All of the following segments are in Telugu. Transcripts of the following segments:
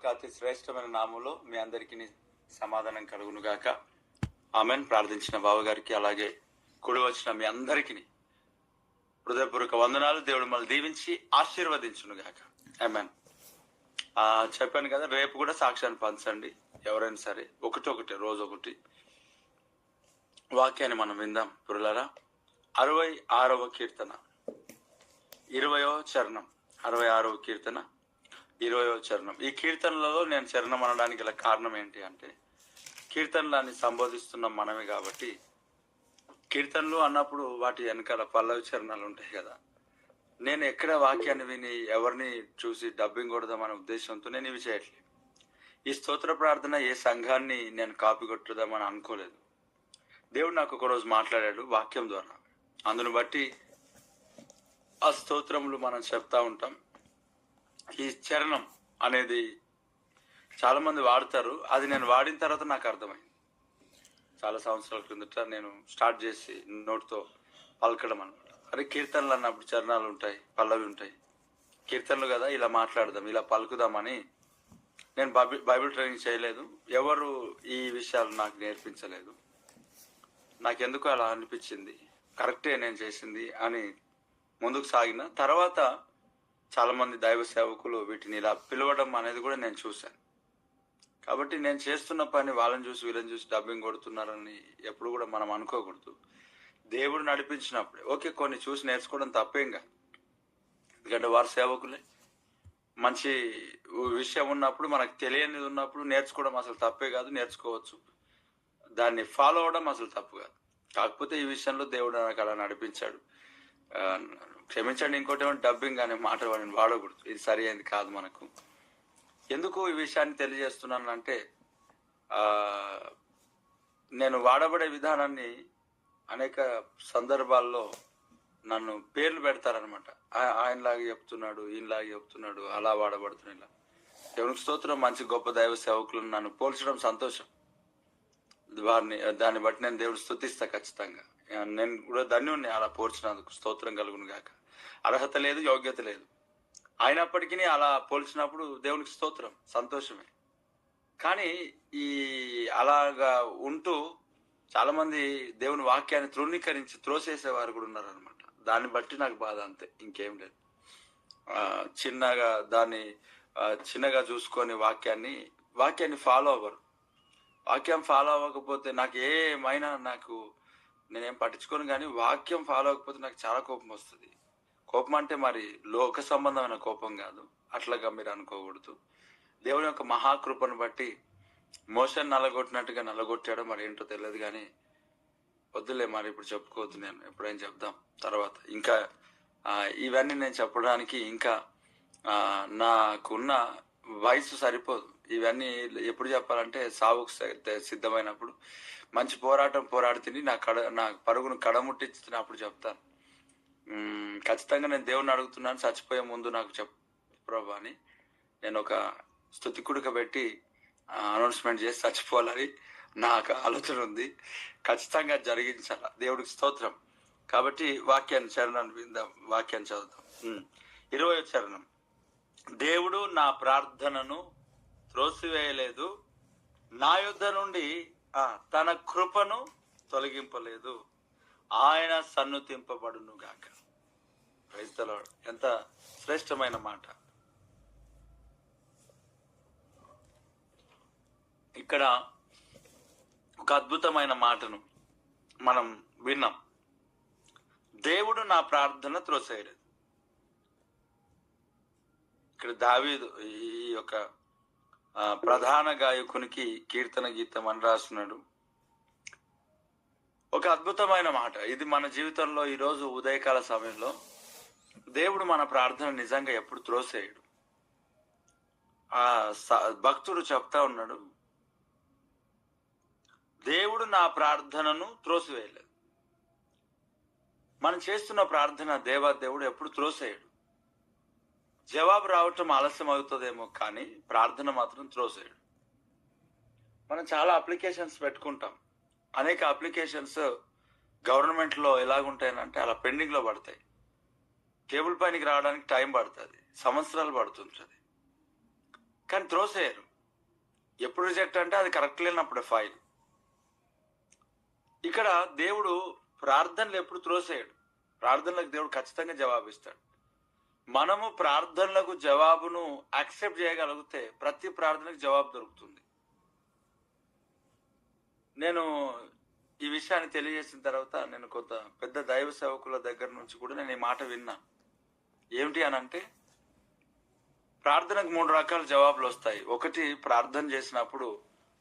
యొక్క అతి శ్రేష్టమైన నామంలో మీ అందరికీ సమాధానం కలుగును గాక. ఆమెన్. ప్రార్థించిన బావగారికి అలాగే కూడి వచ్చిన మీ అందరికీ హృదయపూర్వక వందనాలు. దేవుడు మళ్ళీ దీవించి ఆశీర్వదించును గాక. ఆమెన్. చెప్పాను కదా, రేపు కూడా సాక్ష్యాన్ని పంచండి. ఎవరైనా సరే ఒకటి రోజు ఒకటి వాక్యాన్ని మనం విందాం. పురులారా, 66వ కీర్తన 20వ చరణం. 66వ కీర్తన 20వ చరణం. ఈ కీర్తనలలో నేను చరణం అనడానికి గల కారణం ఏంటి అంటే, కీర్తనలని సంబోధిస్తున్నాం మనమే కాబట్టి, కీర్తనలు అన్నప్పుడు వాటి వెనకాల పల్లవి చరణాలు ఉంటాయి కదా. నేను ఎక్కడ వాక్యాన్ని విని ఎవరిని చూసి డబ్బింగ్ కొడదామనే ఉద్దేశంతో నేను ఇవి చేయట్లేదు. ఈ స్తోత్ర ప్రార్థన ఏ సంఘాన్ని నేను కాపీ కొట్టుదామని అనుకోలేదు. దేవుడు నాకు ఒకరోజు మాట్లాడాడు వాక్యం ద్వారా. అందును బట్టి ఆ స్తోత్రములు మనం చెప్తా ఉంటాం. ఈ చరణం అనేది చాలా మంది వాడతారు. అది నేను వాడిన తర్వాత నాకు అర్థమైంది. చాలా సంవత్సరాల క్రిందట నేను స్టార్ట్ చేసి నోటితో పలకడం అనమాట. అరే, కీర్తనలు అన్నప్పుడు చరణాలు ఉంటాయి, పల్లవి ఉంటాయి. కీర్తనలు కదా, ఇలా మాట్లాడదాం, ఇలా పలుకుదామని నేను బైబిల్ ట్రైనింగ్ చేయలేదు. ఎవరు ఈ విషయాలు నాకు నేర్పించలేదు. నాకెందుకు అలా అనిపించింది, కరెక్టే నేను చేసింది అని ముందుకు సాగిన తర్వాత చాలా మంది దైవ సేవకులు వీటిని ఇలా పిలవడం అనేది కూడా నేను చూశాను. కాబట్టి నేను చేస్తున్న పని వాళ్ళని చూసి వీళ్ళని చూసి డబ్బింగ్ కొడుతున్నారని ఎప్పుడు కూడా మనం అనుకోకూడదు. దేవుడు నడిపించినప్పుడే ఓకే, కొన్ని చూసి నేర్చుకోవడం తప్పేం కాదు. ఎందుకంటే వారు సేవకులే. మంచి విషయం ఉన్నప్పుడు, మనకు తెలియనిది ఉన్నప్పుడు నేర్చుకోవడం అసలు తప్పే కాదు, నేర్చుకోవచ్చు. దాన్ని ఫాలో అవడం అసలు తప్పు కాదు. కాకపోతే ఈ విషయంలో దేవుడు నాకు అలా నడిపించాడు. క్షమించండి, ఇంకోటి ఏమో డబ్బింగ్ అనే మాట వాడిని వాడకూడదు. ఇది సరి అయింది కాదు మనకు. ఎందుకు ఈ విషయాన్ని తెలియజేస్తున్నాను అంటే, నేను వాడబడే విధానాన్ని అనేక సందర్భాల్లో నన్ను పేర్లు పెడతారనమాట. ఆయనలాగా చెప్తున్నాడు, ఈయనలాగా చెప్తున్నాడు, అలా వాడబడుతున్నాడు. ఇలా దేవునికి స్తోత్రం. మంచి గొప్ప దైవ సేవకులను నన్ను పోల్చడం సంతోషం. దాన్ని బట్టి నేను దేవుడు స్తుతిస్తా ఖచ్చితంగా. నేను కూడా ధన్యుణ్ణి అలా పోల్చినందుకు. స్తోత్రం కలుగును గాక. అర్హత లేదు, యోగ్యత లేదు, అయినప్పటికీ అలా పోల్చినప్పుడు దేవునికి స్తోత్రం, సంతోషమే. కానీ ఈ అలాగా ఉంటూ చాలా మంది దేవుని వాక్యాన్ని తృణీకరించి త్రోసేసేవారు కూడా ఉన్నారనమాట. దాన్ని బట్టి నాకు బాధ, అంతే, ఇంకేం లేదు. చిన్నగా చూసుకొని వాక్యాన్ని ఫాలో అవ్వరు. వాక్యం ఫాలో అవ్వకపోతే నాకు నేనేం పట్టించుకోను. కానీ వాక్యం ఫాలో అవ్వకపోతే నాకు చాలా కోపం వస్తుంది. కోపం అంటే మరి లోక సంబంధమైన కోపం కాదు, అట్లాగా మీరు అనుకోకూడదు. దేవుని యొక్క మహాకృపను బట్టి మోషన్ నల్లగొట్టినట్టుగా నల్లగొట్టాడో మరి ఏంటో తెలియదు. కానీ వద్దులే, మరి ఇప్పుడు చెప్పుకోవద్దు. నేను ఎప్పుడైనా చెప్దాం తర్వాత. ఇంకా ఇవన్నీ నేను చెప్పడానికి ఇంకా నాకున్న వయసు సరిపోదు. ఇవన్నీ ఎప్పుడు చెప్పాలంటే సావుకు సిద్ధమైనప్పుడు, మంచి పోరాటం పోరాడుతుంది, నా పరుగును కడముట్టించినప్పుడు చెప్తాను. ఖచ్చితంగా నేను దేవుని అడుగుతున్నాను, చచ్చిపోయే ముందు నాకు చెప్పు ప్రభు అని నేను ఒక స్తుతి కుడిక పెట్టి అనౌన్స్మెంట్ చేసి చచ్చిపోవాలని నాకు ఆలోచన ఉంది. ఖచ్చితంగా జరిగించాల. దేవుడికి స్తోత్రం. కాబట్టి చరణాన్ని విందాం, వాక్యాన్ని చదువుతాం. 20వ చరణం. దేవుడు నా ప్రార్థనను త్రోసివేయలేదు, నా యుద్ధ నుండి తన కృపను తొలగింపలేదు, ఆయన సన్నుతింపబడును గాక. Praise the lord. ఎంత శ్రేష్టమైన మాట. ఇక్కడ ఒక అద్భుతమైన మాటను మనం విన్నాం. దేవుడు నా ప్రార్థన త్రోసేయలేదు. ఇక్కడ దావీదు ఈ యొక్క ప్రధాన గాయకునికి కీర్తన గీతం అని రాస్తున్నాడు. ఒక అద్భుతమైన మాట ఇది. మన జీవితంలో ఈరోజు ఉదయకాల సమయంలో దేవుడు మన ప్రార్థన నిజంగా ఎప్పుడు త్రోసేయడు. భక్తుడు చెప్తా ఉన్నాడు, దేవుడు నా ప్రార్థనను త్రోసివేయలేదు. మనం చేస్తున్న ప్రార్థన దేవుడు ఎప్పుడు త్రోసేయడు. జవాబు రావటం ఆలస్యం అవుతుందేమో, కానీ ప్రార్థన మాత్రం త్రోసేయడు. మనం చాలా అప్లికేషన్స్ పెట్టుకుంటాం. అనేక అప్లికేషన్స్ గవర్నమెంట్లో ఎలాగుంటాయనంటే అలా పెండింగ్లో పడతాయి. టేబుల్ పైనకి రావడానికి టైం పడుతుంది, సంవత్సరాలు పడుతుంటుంది. కానీ త్రోసేయరు. ఎప్పుడు రిజెక్ట్ అంటే అది కరెక్ట్ లేనప్పుడు ఫైల్. ఇక్కడ దేవుడు ప్రార్థనలు ఎప్పుడు త్రోసేయడు. ప్రార్థనలకు దేవుడు ఖచ్చితంగా జవాబిస్తాడు. మనము ప్రార్థనలకు జవాబును యాక్సెప్ట్ చేయగలిగితే ప్రతి ప్రార్థనకు జవాబు దొరుకుతుంది. నేను ఈ విషయాన్ని తెలియజేసిన తర్వాత నేను కొంత పెద్ద దైవ సేవకుల దగ్గర నుంచి కూడా నేను ఈ మాట విన్నా. ఏమిటి అని అంటే, ప్రార్థనకు 3 రకాల జవాబులు వస్తాయి. ఒకటి, ప్రార్థన చేసినప్పుడు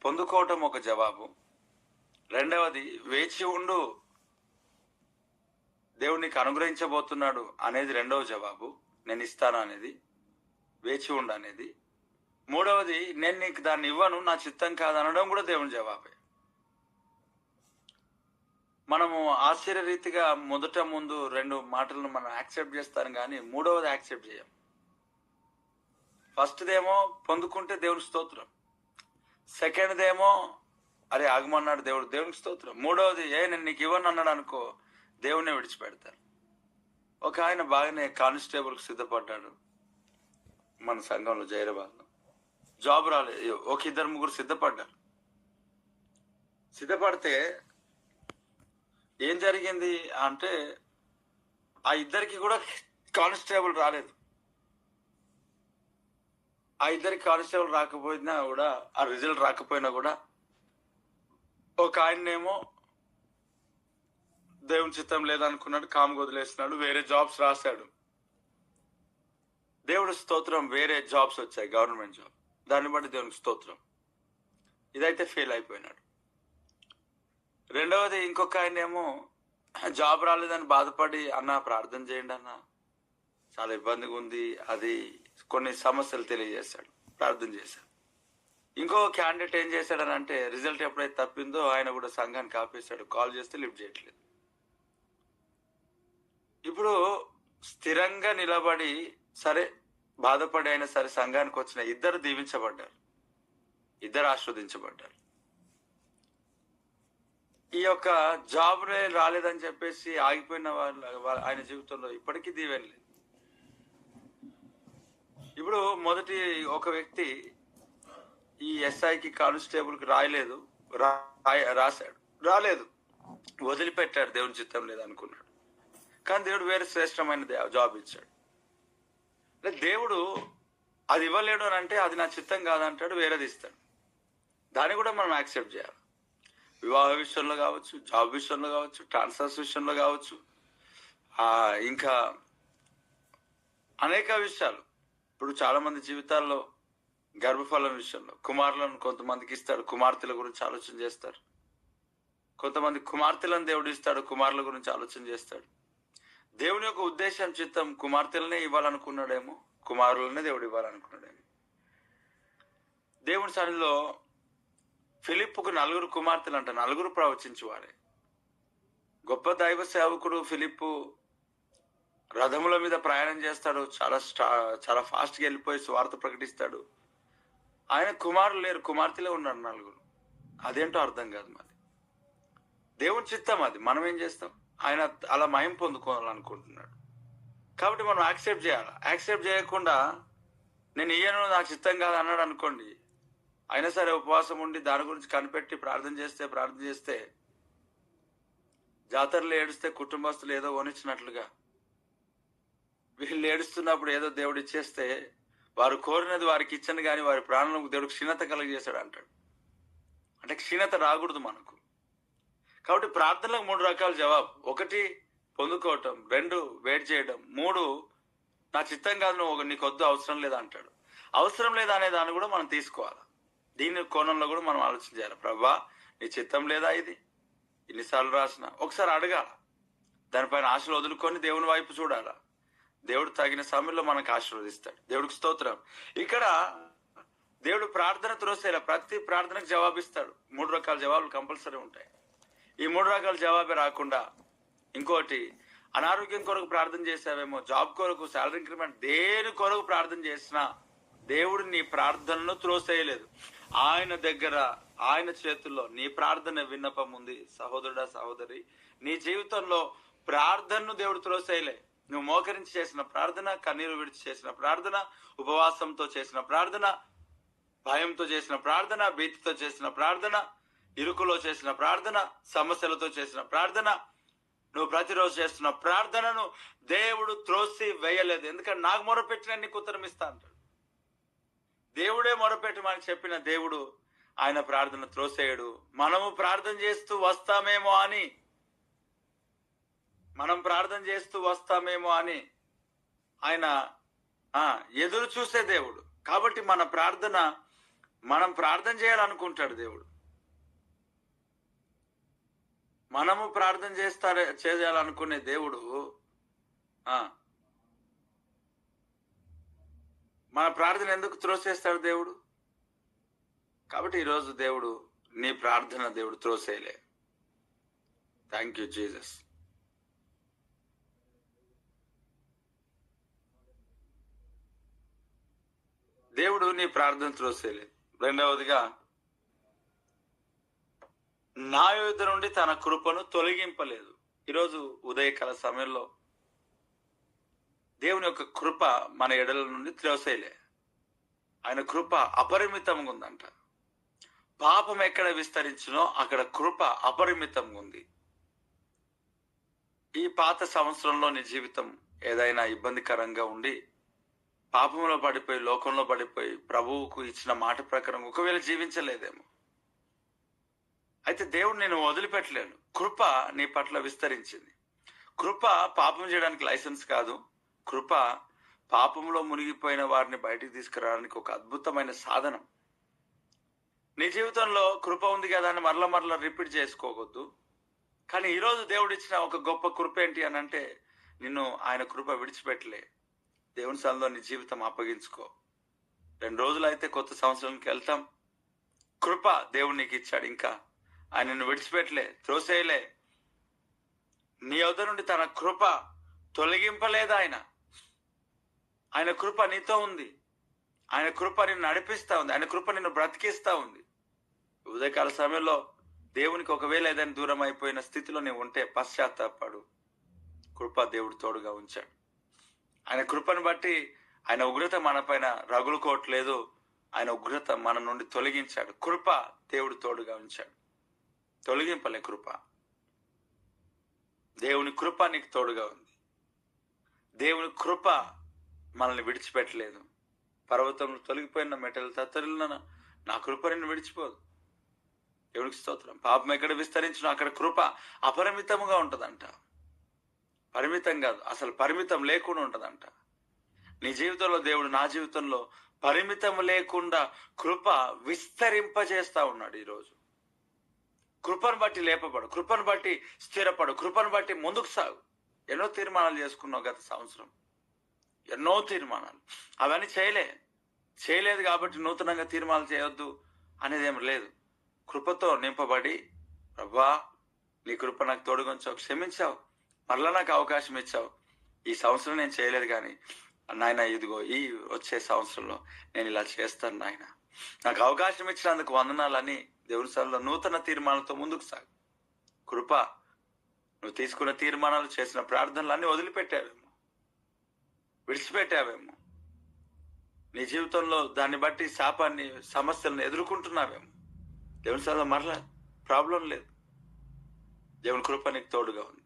పొందుకోవటం ఒక జవాబు. రెండవది, వేచి ఉండు, దేవుడు నీకు అనుగ్రహించబోతున్నాడు అనేది రెండవ జవాబు, నేను ఇస్తాను అనేది, వేచి ఉండు అనేది. మూడవది, నేను నీకు దాన్ని ఇవ్వను, నా చిత్తం కాదు అనడం కూడా దేవుని జవాబే. మనము ఆశ్చర్యరీతిగా ముందు 2 మాటలను మనం యాక్సెప్ట్ చేస్తాం, కానీ మూడవది యాక్సెప్ట్ చేయం. ఫస్ట్దేమో పొందుకుంటే దేవుని స్తోత్రం, సెకండ్దేమో అరే ఆగమన్నాడు దేవుడు, దేవునికి స్తోత్రం. మూడవది, నేను నీకు ఇవ్వను అన్నాడు అనుకో, దేవుణ్ణి విడిచిపెడతారు. ఒక ఆయన బాగానే కానిస్టేబుల్కి సిద్ధపడ్డాడు మన సంఘంలో, జైరాబాద్లో. జాబ్ రాలేదు. ఒక 2-3 సిద్ధపడ్డారు. సిద్ధపడితే ఏం జరిగింది అంటే, ఆ ఇద్దరికి కూడా కానిస్టేబుల్ రాలేదు. ఆ ఇద్దరికి కానిస్టేబుల్ రాకపోయినా కూడా, ఆ రిజల్ట్ రాకపోయినా కూడా, ఒక ఆయన్నేమో దేవుని చిత్తం లేదనుకున్నాడు, కామ్గా వదిలేస్తున్నాడు, వేరే జాబ్స్ రాశాడు. దేవుడు స్తోత్రం, వేరే జాబ్స్ వచ్చాయి, గవర్నమెంట్ జాబ్. దాన్ని బట్టి దేవునికి స్తోత్రం. ఇదైతే ఫెయిల్ అయిపోయినాడు. రెండవది, ఇంకొక ఆయనేమో జాబ్ రాలేదని బాధపడి, అన్న ప్రార్థన చేయండి అన్న, చాలా ఇబ్బందిగా ఉంది, అది కొన్ని సమస్యలు తెలియజేశాడు, ప్రార్థన చేశాడు. ఇంకో క్యాండిడేట్ ఏం చేశాడని అంటే, రిజల్ట్ ఎప్పుడైతే తప్పిందో ఆయన కూడా సంఘానికి ఆపేశాడు, కాల్ చేస్తే లిఫ్ట్ చేయట్లేదు. ఇప్పుడు స్థిరంగా నిలబడి సరే బాధపడి అయినా సరే సంఘానికి వచ్చిన ఇద్దరు దీవించబడ్డారు, ఇద్దరు ఆస్వాదించబడ్డారు. ఈ యొక్క జాబ్ రాలేదని చెప్పేసి ఆగిపోయిన ఆయన జీవితంలో ఇప్పటికీ దీవెన లేదు. ఇప్పుడు మొదటి ఒక వ్యక్తి ఈ ఎస్ఐకి కానిస్టేబుల్కి రాశాడు, రాలేదు, వదిలిపెట్టాడు, దేవుని చిత్తం లేదు అనుకున్నాడు. కానీ దేవుడు వేరే శ్రేష్టమైన జాబ్ ఇచ్చాడు. దేవుడు అది ఇవ్వలేడు అని అంటే, అది నా చిత్తం కాదంటాడు, వేరేది ఇస్తాడు. దాన్ని కూడా మనం యాక్సెప్ట్ చేయాలి. వివాహ విషయంలో కావచ్చు, జాబ్ విషయంలో కావచ్చు, ట్రాన్స్ఫర్స్ విషయంలో కావచ్చు, ఇంకా అనేక విషయాలు. ఇప్పుడు చాలా మంది జీవితాల్లో గర్భఫలం విషయంలో కుమారులను కొంతమందికి ఇస్తాడు, కుమార్తెల గురించి ఆలోచన చేస్తారు. కొంతమంది కుమార్తెలను దేవుడు ఇస్తాడు, కుమారుల గురించి ఆలోచన చేస్తాడు. దేవుని యొక్క ఉద్దేశం, చిత్తం కుమార్తెలనే ఇవ్వాలనుకున్నాడేమో, కుమారులనే దేవుడు ఇవ్వాలనుకున్నాడేమో. దేవుని సన్నిధిలో ఫిలిప్పుకు 4 కుమార్తెలు అంట, 4 ప్రవచించువారే. గొప్ప దైవ సేవకుడు ఫిలిప్పు రథముల మీద ప్రయాణం చేస్తాడు, చాలా ఫాస్ట్గా వెళ్ళిపోయి స్వార్థ ప్రకటిస్తాడు. ఆయన కుమారులు లేరు, కుమార్తెలే ఉన్నారు 4. అదేంటో అర్థం కాదు. మరి దేవుని చిత్తం అది, మనం ఏం చేస్తాం? ఆయన అలా మహిమ పొందుకోవాలనుకుంటున్నాడు కాబట్టి మనం యాక్సెప్ట్ చేయాలి. యాక్సెప్ట్ చేయకుండా నేను ఇయ్యను, నాకు చిత్తం కాదు అన్నాడు అనుకోండి, అయినా సరే ఉపవాసం ఉండి దాని గురించి కనిపెట్టి ప్రార్థన చేస్తే జాతరలు ఏడుస్తే కుటుంబస్తులు ఏదో కొనిచ్చినట్లుగా వీళ్ళు ఏడుస్తున్నప్పుడు ఏదో దేవుడు ఇచ్చేస్తే, వారు కోరినది వారికి ఇచ్చను కానీ వారి ప్రాణాలకు దేవుడు క్షీణత కలిగజేశాడు అంటాడు. అంటే క్షీణత రాకూడదు మనకు. కాబట్టి ప్రార్థనలకు 3 రకాల జవాబు. 1, పొందుకోవటం. 2, వెయిట్ చేయడం. 3, నా చిత్తం కాదు, నువ్వు నీకు వద్దు, అవసరం లేదా అంటాడు. అవసరం లేదా అనే దాన్ని కూడా మనం తీసుకోవాలి. దీని కోణంలో కూడా మనం ఆలోచన చేయాలి. ప్రభా, నీ చిత్తం లేదా, ఇది ఇన్నిసార్లు రాసిన, ఒకసారి అడగాల, దానిపైన ఆశలు వదులుకొని దేవుని వైపు చూడాలా. దేవుడు తగిన సమయంలో మనకు ఆశీర్వదిస్తాడు. దేవుడికి స్తోత్రం. ఇక్కడ దేవుడు ప్రార్థన త్రోసేలా ప్రతి ప్రార్థనకు జవాబిస్తాడు. 3 రకాల జవాబులు కంపల్సరీ ఉంటాయి. ఈ 3 రకాల జవాబే రాకుండా ఇంకోటి, అనారోగ్యం కొరకు ప్రార్థన చేసావేమో, జాబ్ కొరకు, శాలరీ ఇంక్రిమెంట్, దేని కొరకు ప్రార్థన చేసినా దేవుడు నీ ప్రార్థనను త్రోసేయలేదు. ఆయన దగ్గర, ఆయన చేతుల్లో నీ ప్రార్థన విన్నపం ఉంది. సహోదరుడా, సహోదరి, నీ జీవితంలో ప్రార్థనను దేవుడు త్రోసేయలే. నువ్వు మోకరించి చేసిన ప్రార్థన, కన్నీరు విడిచి చేసిన ప్రార్థన, ఉపవాసంతో చేసిన ప్రార్థన, భయంతో చేసిన ప్రార్థన, భీతితో చేసిన ప్రార్థన, ఇరుకులో చేసిన ప్రార్థన, సమస్యలతో చేసిన ప్రార్థన, నువ్వు ప్రతిరోజు చేస్తున్న ప్రార్థనను దేవుడు త్రోసి వేయలేదు. ఎందుకంటే నాకు మొరపెట్టిన నీకు ఉత్తరం ఇస్తా అంటాడు. దేవుడే మొరపెట్టమని చెప్పిన దేవుడు ఆయన ప్రార్థన త్రోసేయడు. మనము ప్రార్థన చేస్తూ వస్తామేమో అని, ఆయన ఎదురు చూసే దేవుడు. కాబట్టి మనం ప్రార్థన చేయాలనుకుంటాడు దేవుడు. మనము ప్రార్థన చేయాలనుకునే దేవుడు మన ప్రార్థన ఎందుకు త్రోసేస్తాడు దేవుడు? కాబట్టి ఈరోజు దేవుడు నీ ప్రార్థన దేవుడు త్రోసేయలే. Thank you Jesus. దేవుడు నీ ప్రార్థన త్రోసేయలేదు. రెండవదిగా, నా యుద్ధ నుండి తన కృపను తొలగింపలేదు. ఈరోజు ఉదయకాల సమయంలో దేవుని యొక్క కృప మన ఎడల నుండి త్రోసేయలే. ఆయన కృప అపరిమితంగా ఉందంట. పాపం ఎక్కడ విస్తరించినో అక్కడ కృప అపరిమితంగా ఉంది. ఈ పాత సంవత్సరంలో నీ జీవితం ఏదైనా ఇబ్బందికరంగా ఉండి పాపంలో పడిపోయి, లోకంలో పడిపోయి, ప్రభువుకు ఇచ్చిన మాట ప్రకారం ఒకవేళ జీవించలేదేమో, అయితే దేవుడు నేను వదిలిపెట్టలేను. కృప నీ పట్ల విస్తరించింది. కృప పాపం చేయడానికి లైసెన్స్ కాదు. కృప పాపంలో మునిగిపోయిన వారిని బయటికి తీసుకురావడానికి ఒక అద్భుతమైన సాధనం. నీ జీవితంలో కృప ఉంది కదా అని మరలా రిపీట్ చేసుకోవద్దు. కానీ ఈరోజు దేవుడు ఇచ్చిన ఒక గొప్ప కృప ఏంటి అని అంటే, నిన్ను ఆయన కృప విడిచిపెట్టలే. దేవుని సన్నిధిలో నీ జీవితం అప్పగించుకో. 2 రోజులు అయితే కొత్త సంవత్సరానికి వెళ్తాం. కృప దేవుడు నీకు ఇచ్చాడు. ఇంకా ఆయన నిన్ను విడిచిపెట్టలే, త్రోసేయలే. నీ వద్ద నుండి తన కృప తొలగింపలేదు. ఆయన కృప నీతో ఉంది. ఆయన కృప నిన్ను నడిపిస్తా ఉంది. ఆయన కృప నిన్ను బ్రతికిస్తా ఉంది. ఉదయకాల సమయంలో దేవునికి ఒకవేళ ఏదైనా దూరం అయిపోయిన స్థితిలో నీవు ఉంటే పశ్చాత్తాపడు. కృప దేవుడు తోడుగా ఉంచాడు. ఆయన కృపను బట్టి ఆయన ఉగ్రత మన పైన రగులుకోవట్లేదు. ఆయన ఉగ్రత మన నుండి తొలగించాడు. కృప దేవుడు తోడుగా ఉంచాడు. తొలగింపలే కృప. దేవుని కృప నీకు తోడుగా ఉంది. దేవుని కృప మనల్ని విడిచిపెట్టలేదు. పర్వతంలో తొలగిపోయిన మెటలు తత్తరిల్లిన నా కృప నిన్ను విడిచిపోదు. దేవునికి స్తోత్రం. పాపం ఎక్కడ విస్తరించినా అక్కడ కృప అపరిమితముగా ఉంటదంట. పరిమితం కాదు, అసలు పరిమితం లేకుండా ఉంటదంట. నీ జీవితంలో దేవుడు నా జీవితంలో పరిమితం లేకుండా కృప విస్తరింపజేస్తా ఉన్నాడు. ఈరోజు కృపను బట్టి లేపబడు, కృపను బట్టి స్థిరపడు, కృపను బట్టి ముందుకు సాగు. ఎన్నో తీర్మానాలు చేసుకున్నావు గత సంవత్సరం, ఎన్నో తీర్మానాలు. అవన్నీ చేయలేదు కాబట్టి నూతనంగా తీర్మానాలు చేయొద్దు అనేది ఏం లేదు. కృపతో నింపబడి, ప్రభా నీ కృప నాకు తోడుగా ఉంచావు, క్షమించావు, మరలా నాకు అవకాశం ఇచ్చావు. ఈ సంవత్సరం నేను చేయలేదు కానీ నాయన ఇదిగో ఈ వచ్చే సంవత్సరంలో నేను ఇలా చేస్తాను నాయన, నాకు అవకాశం ఇచ్చినందుకు వందనాలని దేవుని సన్నిధిలో నూతన తీర్మానాలతో ముందుకు సాగు. కృప నువ్వు తీసుకున్న తీర్మానాలు, చేసిన ప్రార్థనలు అన్నీ వదిలిపెట్టావేమో, విడిచిపెట్టావేమో. నీ జీవితంలో దాన్ని బట్టి శాపాన్ని, సమస్యలను ఎదుర్కొంటున్నావేమో. దేవుని సన్నిధిలో మరలా ప్రాబ్లం లేదు. దేవుని కృప నీకు తోడుగా ఉంది.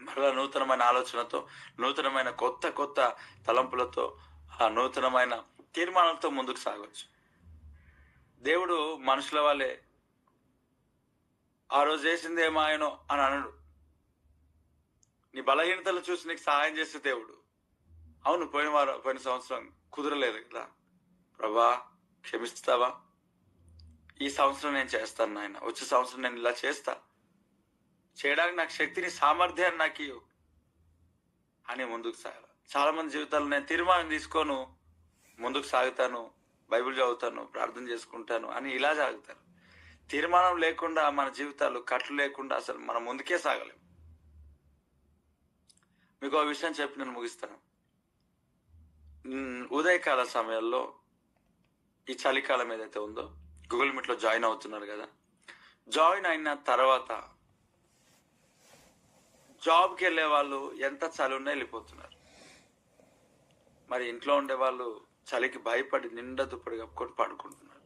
మరలా నూతనమైన ఆలోచనతో, నూతనమైన కొత్త తలంపులతో, ఆ నూతనమైన తీర్మానాలతో ముందుకు సాగవచ్చు. దేవుడు మనుషుల వాళ్ళే ఆ రోజు చేసింది ఏమాయనో అని అనడు. నీ బలహీనతలు చూసి నీకు సహాయం చేసే దేవుడు. అవును, పోయిన సంవత్సరం కుదరలేదు కదా, ప్రభా క్షమిస్తావా, ఈ సంవత్సరం నేను చేస్తాను నాయన, వచ్చే సంవత్సరం నేను ఇలా చేస్తా, చేయడానికి నాకు శక్తిని, సామర్థ్యాన్ని నాకు ఇవ్వు అని ముందుకు సాగాలి. చాలా మంది జీవితాల్లో నేను తీర్మానం తీసుకోను, ముందుకు సాగుతాను, బైబిల్ చదువుతాను, ప్రార్థన చేసుకుంటాను అని ఇలా సాగుతారు. తీర్మానం లేకుండా మన జీవితాలు, కట్లు లేకుండా అసలు మనం ముందుకే సాగలేము. మీకు ఒక విషయం చెప్పి నేను ముగిస్తాను. ఉదయకాల సమయాల్లో ఈ చలికాలం ఏదైతే ఉందో, గూగుల్ మీట్లో జాయిన్ అవుతున్నారు కదా, జాయిన్ అయిన తర్వాత జాబ్కి వెళ్ళే వాళ్ళు ఎంత చలి ఉన్నా వెళ్ళిపోతున్నారు. మరి ఇంట్లో ఉండే వాళ్ళు చలికి భయపడి నిండా దుప్పటి కప్పుకొని పడుకుంటున్నారు.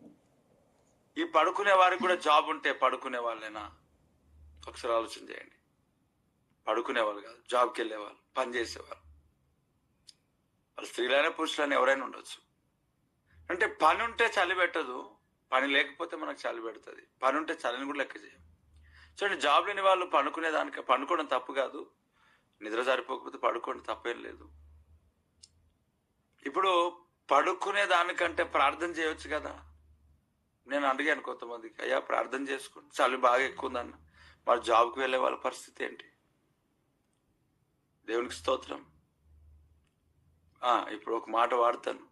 ఈ పడుకునే వారికి కూడా జాబ్ ఉంటే పడుకునే వాళ్ళేనా? ఒకసారి ఆలోచన చేయండి. పడుకునే వాళ్ళు కాదు, జాబ్కి వెళ్ళేవాళ్ళు, పని చేసేవాళ్ళు, వాళ్ళు స్త్రీలైనా పురుషులైనా ఎవరైనా ఉండొచ్చు. అంటే పని ఉంటే చలి పెట్టదు, పని లేకపోతే మనకు చలి పెడుతుంది. పని ఉంటే చలిని కూడా లెక్క చేయం. చూడండి, జాబ్ లేని వాళ్ళు పడుకోవడం తప్పు కాదు, నిద్ర సరిపోకపోతే పడుకోండి, తప్పేం లేదు. ఇప్పుడు పడుకునే దానికంటే ప్రార్థన చేయొచ్చు కదా. నేను అడిగాను కొంతమందికి, అయ్యా ప్రార్థన చేసుకోండి, చలి బాగా ఎక్కువ ఉందన్న. మరి జాబ్కి వెళ్ళే వాళ్ళ పరిస్థితి ఏంటి? దేవునికి స్తోత్రం. ఇప్పుడు ఒక మాట వాడతాను,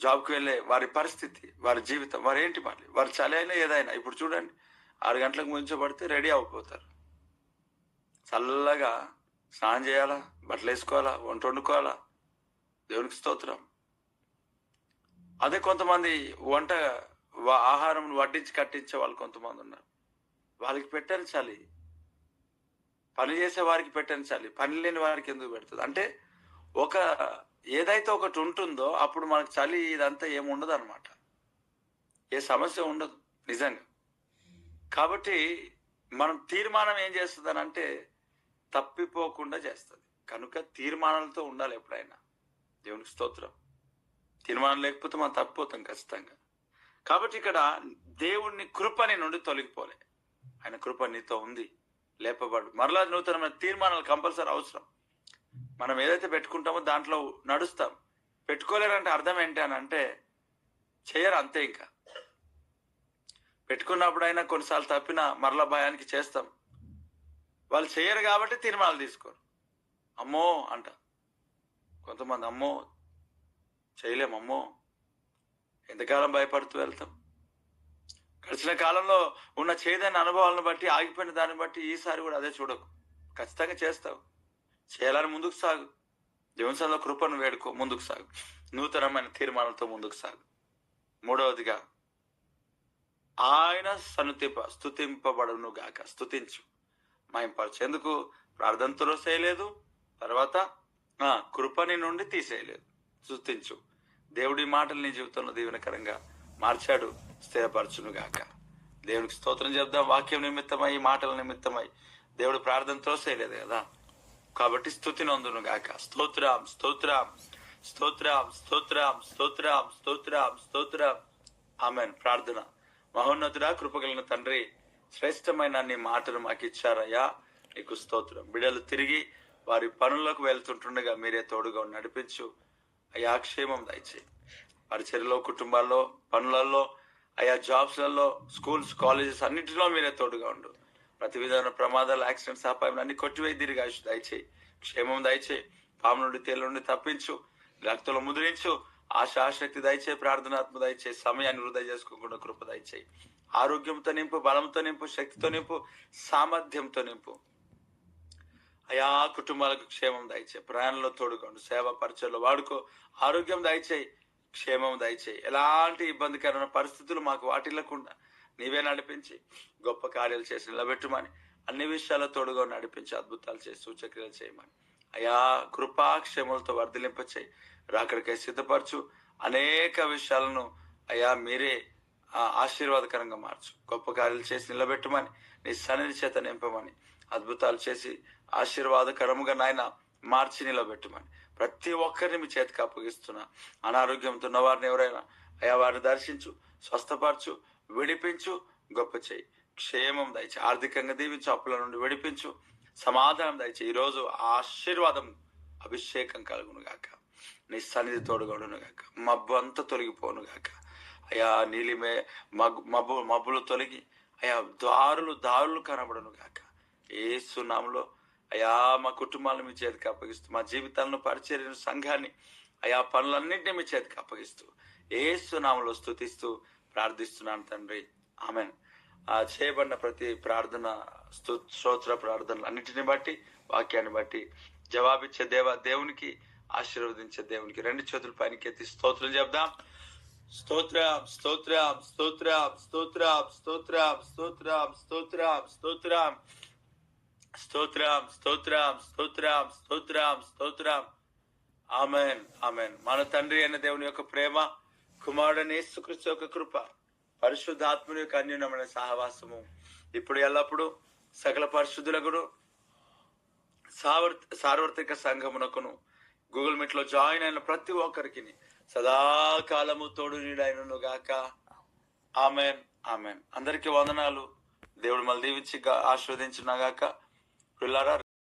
జాబ్కి వెళ్ళే వారి పరిస్థితి, వారి జీవితం, వారు ఏంటి, మళ్ళీ వారి చలి అయినా ఏదైనా. ఇప్పుడు చూడండి, 6 గంటలకు ముంచబడితే రెడీ అయిపోతారు, చల్లగా స్నానం చేయాలా, బట్టలు వేసుకోవాలా, వంట వండుకోవాలా. దేవునికి స్తోత్రం. అదే కొంతమంది ఆహారం వడ్డించి కట్టించే వాళ్ళు కొంతమంది ఉన్నారు. వాళ్ళకి పెట్టని చలి, పని చేసే వారికి పెట్టని చలి, పని లేని వారికి ఎందుకు పెడుతుంది? అంటే ఏదైతే ఒకటి ఉంటుందో అప్పుడు మనకు చలి ఇదంతా ఏమి ఉండదు అనమాట, ఏ సమస్య ఉండదు నిజంగా. కాబట్టి మనం తీర్మానం ఏం చేస్తుంది అంటే తప్పిపోకుండా చేస్తుంది. కనుక తీర్మానాలతో ఉండాలి ఎప్పుడైనా. దేవునికి స్తోత్రం. తీర్మానం లేకపోతే మనం తప్పిపోతాం ఖచ్చితంగా. కాబట్టి ఇక్కడ దేవుని కృపని నుండి తొలగిపోలే, ఆయన కృప నీతో ఉంది, లేపబడు. మరలా నూతనమైన తీర్మానాలు కంపల్సరీ అవసరం. మనం ఏదైతే పెట్టుకుంటామో దాంట్లో నడుస్తాం. పెట్టుకోలేరంటే అర్థం ఏంటి అని అంటే చేయరు, అంతే. ఇంకా పెట్టుకున్నప్పుడైనా కొన్నిసార్లు తప్పినా మరలా భయానికి చేస్తాం. వాళ్ళు చేయరు కాబట్టి తీర్మానాలు తీసుకోరు. అమ్మో అంట కొంతమంది, అమ్మో చేయలేమమ్మో, ఎంతకాలం భయపడుతూ వెళ్తాం. గడిచిన కాలంలో ఉన్న చేదైన అనుభవాలను బట్టి, ఆగిపోయిన దాన్ని బట్టి ఈసారి కూడా అదే చూడకు, ఖచ్చితంగా చేస్తావు. చేయాలని ముందుకు సాగు, దేవుని సన్నిధిలో కృపను వేడుకో, ముందుకు సాగు, నూతనమైన తీర్మానాలతో ముందుకు సాగు. మూడవదిగా ఆయన స్తుతింపబడును గాక. స్తుతించు, మహింపరచు. ఎందుకు? ప్రార్థనతో చేయలేదు, తర్వాత కృపని నుండి తీసేయలేదు. స్తుతించు. దేవుడి మాటలు నీ జీవితంలో దీవెనకరంగా మార్చాడు, స్థిరపరచును గాక. దేవునికి స్తోత్రం చెప్దాం. వాక్యం నిమిత్తమై, మాటల నిమిత్తమై దేవుడు ప్రార్థనతో చేయలేదు కదా, కాబట్టి స్తుతి నొందును గాక. స్తోత్రం, స్తోత్రం, స్తోత్రం, స్తోత్రం, స్తోత్రం, స్తోత్రం, స్తోత్రం. ఆమేన్. ప్రార్థన. మహోన్నతుడా, కృపగలిగిన తండ్రి, శ్రేష్టమైన నీ మాటలు మాకు ఇచ్చారయ్యా, నీకు స్తోత్రం. బిడ్డలు తిరిగి వారి పనులకు వెళ్తుంటుండగా మీరే తోడుగా నడిపించు అయ్యా. క్షేమం దయచేయి. వారి చర్యలో, కుటుంబాల్లో, పనులలో, అయ్యా జాబ్స్లలో, స్కూల్స్, కాలేజెస్ అన్నింటిలో మీరే తోడుగా ఉండు. ప్రతి విధమైన ప్రమాదాలు, యాక్సిడెంట్స్, అపాయం అన్ని కొట్టివేయి, దీర్ఘ ఆయుష్ దయచేయి. క్షేమం దయచేయి. పాము నుండి, తేలు నుండి తప్పించు, రక్తంలో ముద్రించు. ఆశక్తి దయచేయి, ప్రార్థనాత్మ దయచేయి. సమయాన్ని వృధా చేసుకోకుండా కృప దయచేయి. ఆరోగ్యంతో నింపు, బలంతో నింపు, శక్తితో నింపు, సామర్థ్యంతో నింపు అయా. కుటుంబాలకు క్షేమం దయచేయి. ప్రయాణంలో తోడుకోండు, సేవా పరిచయంలో వాడుకో. ఆరోగ్యం దయచేయి, క్షేమం దయచేయి. ఎలాంటి ఇబ్బందికరమైన పరిస్థితులు మాకు వాటిల్లకుండా నీవే నడిపించి గొప్ప కార్యాలు చేసి నిలబెట్టుమని, అన్ని విషయాల్లో తోడుగా నడిపించి అద్భుతాలు చేసి సూచక్రియలు చేయమని అయా. కృపాక్షేములతో వర్ధిలింప చేయి. రాకడికై సిద్ధపరచు. అనేక విషయాలను అయా మీరే ఆశీర్వాదకరంగా మార్చు. గొప్ప కార్యాలు చేసి నిలబెట్టమని, నీ సన్నిధి చేత నింపమని, అద్భుతాలు చేసి ఆశీర్వాదకరముగా నాయన మార్చి నిలబెట్టమని ప్రతి ఒక్కరిని మీ చేతికి అప్పగిస్తున్నా. అనారోగ్యంతో ఉన్న వారిని ఎవరైనా అయా వారిని దర్శించు, స్వస్థపరచు, విడిపించు, గొప్ప చేయి. క్షేమం దయచేయి. ఆర్థికంగా దీవించు, అప్పుల నుండి విడిపించు, సమాధానం దయచేయి. ఈరోజు ఆశీర్వాదం, అభిషేకం కలుగును గాక. నీ సన్నిధి తోడుగొడును గాక. మబ్బు అంతా తొలగిపోను గాక అయా. నీలిమే మబ్బులు తొలగి అయా దారులు కనబడును గాక. యేసు నామములో అయా మా కుటుంబాలను మీ చేతికి అప్పగిస్తూ, మా జీవితాలను, పరిచర్యను, సంఘాన్ని అయా పనులన్నింటినీ మీ చేతికి అప్పగిస్తూ యేసు నామములో స్తుతిస్తూ ప్రార్థిస్తున్నాను తండ్రి. ఆమేన్. చేయబడిన ప్రతి ప్రార్థన, స్తోత్ర ప్రార్థనలు అన్నింటిని బట్టి, వాక్యాన్ని బట్టి జవాబిచ్చే దేవునికి, ఆశీర్వదించే దేవునికి 2 చేతుల పైనకెత్తి స్తోత్రం చెప్దాం. స్తోత్రం, స్తోత్రం, స్తోత్రం, స్తోత్రం, స్తోత్రం, స్తోత్రం, స్తోత్రం, స్తోత్రం, స్తోత్రం, స్తోత్రం, స్తోత్రం, స్తోత్రం, స్తోత్రం. Amen amen. మన తండ్రి అయిన దేవుని యొక్క ప్రేమ, కుమారుడైన యేసుక్రీస్తు యొక్క కృప, పరిశుద్ధాత్ముని యొక్క అన్యోన్యమైన సహవాసము ఇప్పుడు ఎల్లప్పుడు సకల పరిశుద్ధులకును సార్వత్రిక సంఘమునకును గూగుల్ మీట్ లో జాయిన్ అయిన ప్రతి ఒక్కరికి సదాకాలము తోడు నీడైనను గాక. Amen amen. అందరికీ వందనాలు. దేవుడు మళ్ళీ దీవించి ఆశీర్వదించును గాక. పిల్లారా,